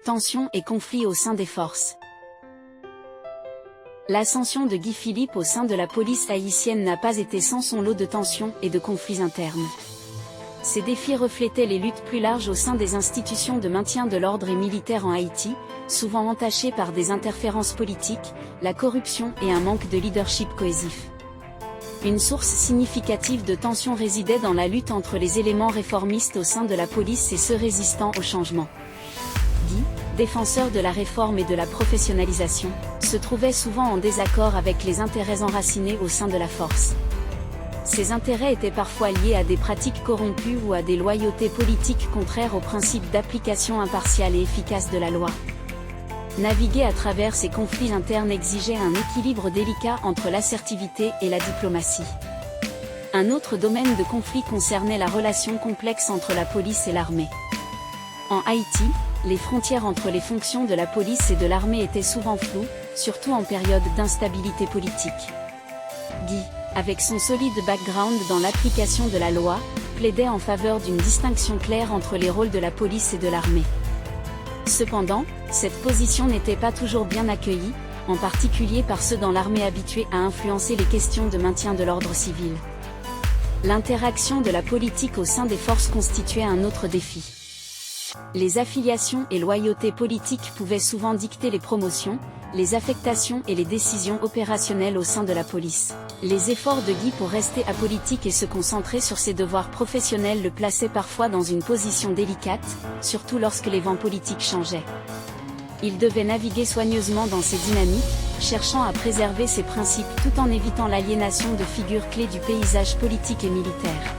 Tensions et conflits au sein des forces. L'ascension de Guy Philippe au sein de la police haïtienne n'a pas été sans son lot de tensions et de conflits internes. Ces défis reflétaient les luttes plus larges au sein des institutions de maintien de l'ordre et militaire en Haïti, souvent entachées par des interférences politiques, la corruption et un manque de leadership cohésif. Une source significative de tensions résidait dans la lutte entre les éléments réformistes au sein de la police et ceux résistant au changement. Guy, défenseur de la réforme et de la professionnalisation, se trouvait souvent en désaccord avec les intérêts enracinés au sein de la force. Ces intérêts étaient parfois liés à des pratiques corrompues ou à des loyautés politiques contraires au principe d'application impartiale et efficace de la loi. Naviguer à travers ces conflits internes exigeait un équilibre délicat entre l'assertivité et la diplomatie. Un autre domaine de conflit concernait la relation complexe entre la police et l'armée. En Haïti, les frontières entre les fonctions de la police et de l'armée étaient souvent floues, surtout en période d'instabilité politique. Guy, avec son solide background dans l'application de la loi, plaidait en faveur d'une distinction claire entre les rôles de la police et de l'armée. Cependant, cette position n'était pas toujours bien accueillie, en particulier par ceux dans l'armée habitués à influencer les questions de maintien de l'ordre civil. L'interaction de la politique au sein des forces constituait un autre défi. Les affiliations et loyautés politiques pouvaient souvent dicter les promotions, les affectations et les décisions opérationnelles au sein de la police. Les efforts de Guy pour rester apolitique et se concentrer sur ses devoirs professionnels le plaçaient parfois dans une position délicate, surtout lorsque les vents politiques changeaient. Il devait naviguer soigneusement dans ces dynamiques, cherchant à préserver ses principes tout en évitant l'aliénation de figures clés du paysage politique et militaire.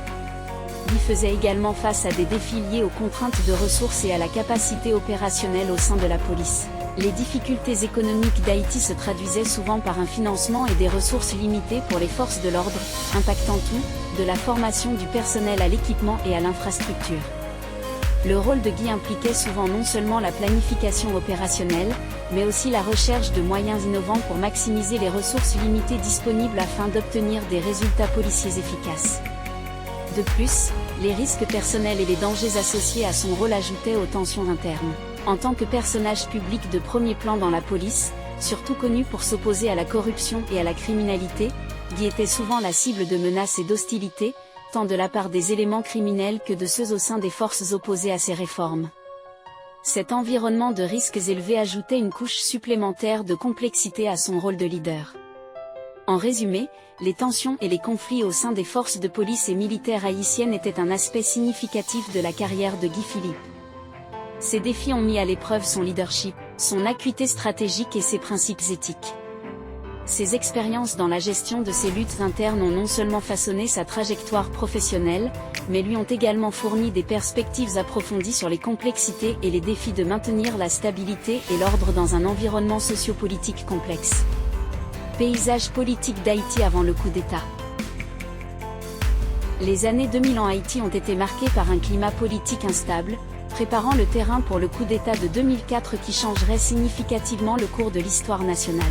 Guy faisait également face à des défis liés aux contraintes de ressources et à la capacité opérationnelle au sein de la police. Les difficultés économiques d'Haïti se traduisaient souvent par un financement et des ressources limitées pour les forces de l'ordre, impactant tout, de la formation du personnel à l'équipement et à l'infrastructure. Le rôle de Guy impliquait souvent non seulement la planification opérationnelle, mais aussi la recherche de moyens innovants pour maximiser les ressources limitées disponibles afin d'obtenir des résultats policiers efficaces. De plus, les risques personnels et les dangers associés à son rôle ajoutaient aux tensions internes. En tant que personnage public de premier plan dans la police, surtout connu pour s'opposer à la corruption et à la criminalité, Guy était souvent la cible de menaces et d'hostilités, tant de la part des éléments criminels que de ceux au sein des forces opposées à ces réformes. Cet environnement de risques élevés ajoutait une couche supplémentaire de complexité à son rôle de leader. En résumé, les tensions et les conflits au sein des forces de police et militaires haïtiennes étaient un aspect significatif de la carrière de Guy Philippe. Ces défis ont mis à l'épreuve son leadership, son acuité stratégique et ses principes éthiques. Ses expériences dans la gestion de ces luttes internes ont non seulement façonné sa trajectoire professionnelle, mais lui ont également fourni des perspectives approfondies sur les complexités et les défis de maintenir la stabilité et l'ordre dans un environnement sociopolitique complexe. Paysage politique d'Haïti avant le coup d'État. Les années 2000 en Haïti ont été marquées par un climat politique instable, préparant le terrain pour le coup d'État de 2004 qui changerait significativement le cours de l'histoire nationale.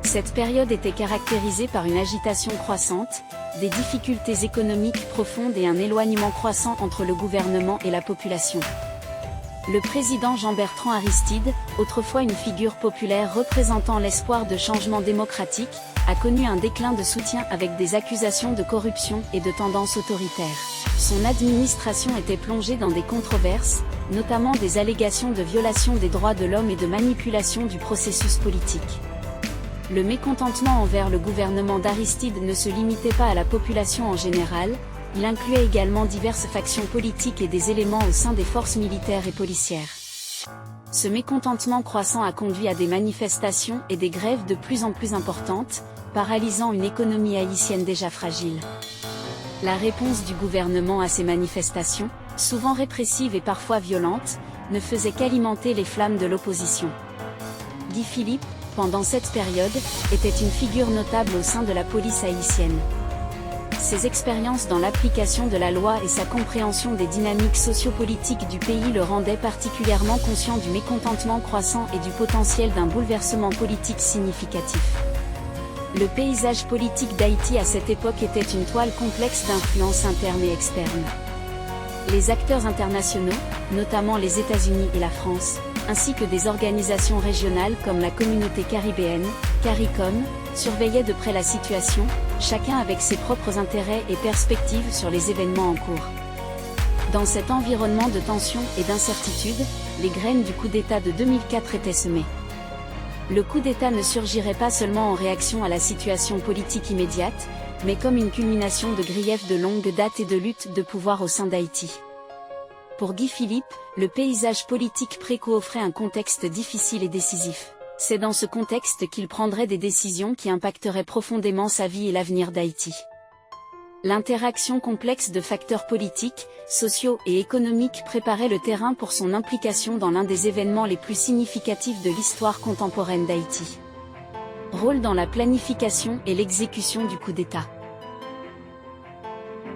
Cette période était caractérisée par une agitation croissante, des difficultés économiques profondes et un éloignement croissant entre le gouvernement et la population. Le président Jean-Bertrand Aristide, autrefois une figure populaire représentant l'espoir de changement démocratique, a connu un déclin de soutien avec des accusations de corruption et de tendances autoritaires. Son administration était plongée dans des controverses, notamment des allégations de violation des droits de l'homme et de manipulation du processus politique. Le mécontentement envers le gouvernement d'Aristide ne se limitait pas à la population en général, il incluait également diverses factions politiques et des éléments au sein des forces militaires et policières. Ce mécontentement croissant a conduit à des manifestations et des grèves de plus en plus importantes, paralysant une économie haïtienne déjà fragile. La réponse du gouvernement à ces manifestations, souvent répressives et parfois violentes, ne faisait qu'alimenter les flammes de l'opposition. Guy Philippe, pendant cette période, était une figure notable au sein de la police haïtienne. Ses expériences dans l'application de la loi et sa compréhension des dynamiques sociopolitiques du pays le rendaient particulièrement conscient du mécontentement croissant et du potentiel d'un bouleversement politique significatif. Le paysage politique d'Haïti à cette époque était une toile complexe d'influences internes et externes. Les acteurs internationaux, notamment les États-Unis et la France, ainsi que des organisations régionales comme la communauté caribéenne, CARICOM, surveillaient de près la situation, chacun avec ses propres intérêts et perspectives sur les événements en cours. Dans cet environnement de tension et d'incertitude, les graines du coup d'État de 2004 étaient semées. Le coup d'État ne surgirait pas seulement en réaction à la situation politique immédiate, mais comme une culmination de griefs de longue date et de lutte de pouvoir au sein d'Haïti. Pour Guy Philippe, le paysage politique pré-offrait un contexte difficile et décisif. C'est dans ce contexte qu'il prendrait des décisions qui impacteraient profondément sa vie et l'avenir d'Haïti. L'interaction complexe de facteurs politiques, sociaux et économiques préparait le terrain pour son implication dans l'un des événements les plus significatifs de l'histoire contemporaine d'Haïti. Rôle dans la planification et l'exécution du coup d'État.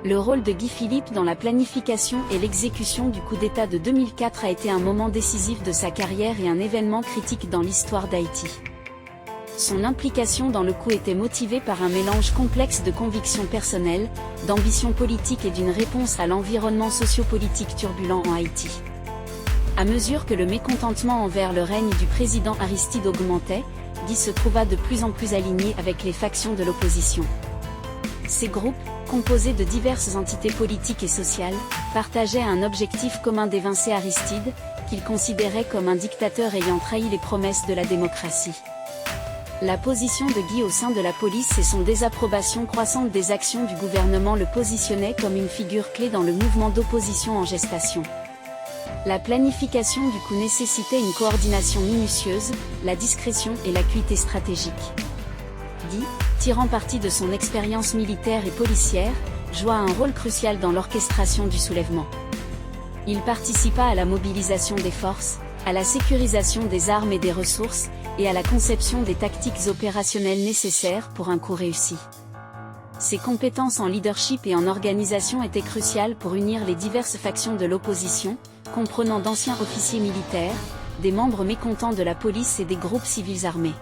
Le rôle de Guy Philippe dans la planification et l'exécution du coup d'État de 2004 a été un moment décisif de sa carrière et un événement critique dans l'histoire d'Haïti. Son implication dans le coup était motivée par un mélange complexe de convictions personnelles, d'ambitions politiques et d'une réponse à l'environnement sociopolitique turbulent en Haïti. À mesure que le mécontentement envers le règne du président Aristide augmentait, Guy se trouva de plus en plus aligné avec les factions de l'opposition. Ces groupes, composés de diverses entités politiques et sociales, partageaient un objectif commun d'évincer Aristide, qu'ils considéraient comme un dictateur ayant trahi les promesses de la démocratie. La position de Guy au sein de la police et son désapprobation croissante des actions du gouvernement le positionnaient comme une figure clé dans le mouvement d'opposition en gestation. La planification du coup nécessitait une coordination minutieuse, la discrétion et l'acuité stratégique. Guy, tirant parti de son expérience militaire et policière, joua un rôle crucial dans l'orchestration du soulèvement. Il participa à la mobilisation des forces, à la sécurisation des armes et des ressources, et à la conception des tactiques opérationnelles nécessaires pour un coup réussi. Ses compétences en leadership et en organisation étaient cruciales pour unir les diverses factions de l'opposition, comprenant d'anciens officiers militaires, des membres mécontents de la police et des groupes civils armés.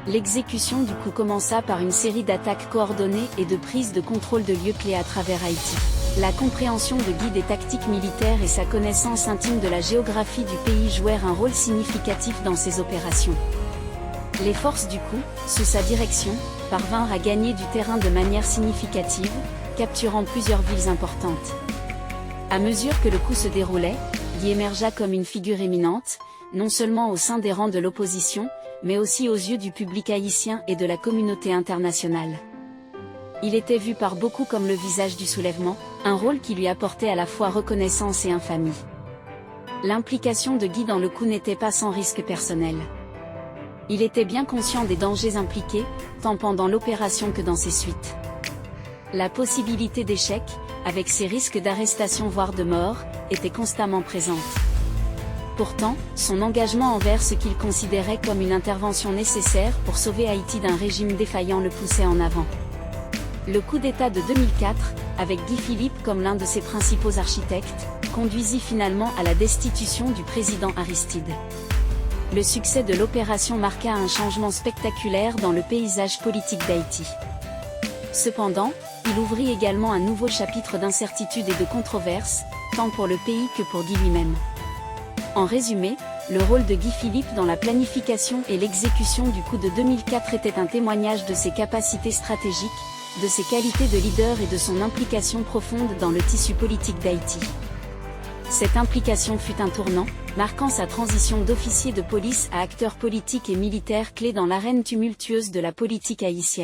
L'exécution du coup commença par une série d'attaques coordonnées et de prises de contrôle de lieux clés à travers Haïti. La compréhension de Guy des tactiques militaires et sa connaissance intime de la géographie du pays jouèrent un rôle significatif dans ces opérations. Les forces du coup, sous sa direction, parvinrent à gagner du terrain de manière significative, capturant plusieurs villes importantes. À mesure que le coup se déroulait, Guy émergea comme une figure éminente, non seulement au sein des rangs de l'opposition, mais aussi aux yeux du public haïtien et de la communauté internationale. Il était vu par beaucoup comme le visage du soulèvement, un rôle qui lui apportait à la fois reconnaissance et infamie. L'implication de Guy dans le coup n'était pas sans risque personnel. Il était bien conscient des dangers impliqués, tant pendant l'opération que dans ses suites. La possibilité d'échec, avec ses risques d'arrestation voire de mort, était constamment présente. Pourtant, son engagement envers ce qu'il considérait comme une intervention nécessaire pour sauver Haïti d'un régime défaillant le poussait en avant. Le coup d'État de 2004, avec Guy Philippe comme l'un de ses principaux architectes, conduisit finalement à la destitution du président Aristide. Le succès de l'opération marqua un changement spectaculaire dans le paysage politique d'Haïti. Cependant, il ouvrit également un nouveau chapitre d'incertitude et de controverse, tant pour le pays que pour Guy lui-même. En résumé, le rôle de Guy Philippe dans la planification et l'exécution du coup de 2004 était un témoignage de ses capacités stratégiques, de ses qualités de leader et de son implication profonde dans le tissu politique d'Haïti. Cette implication fut un tournant, marquant sa transition d'officier de police à acteur politique et militaire clé dans l'arène tumultueuse de la politique haïtienne.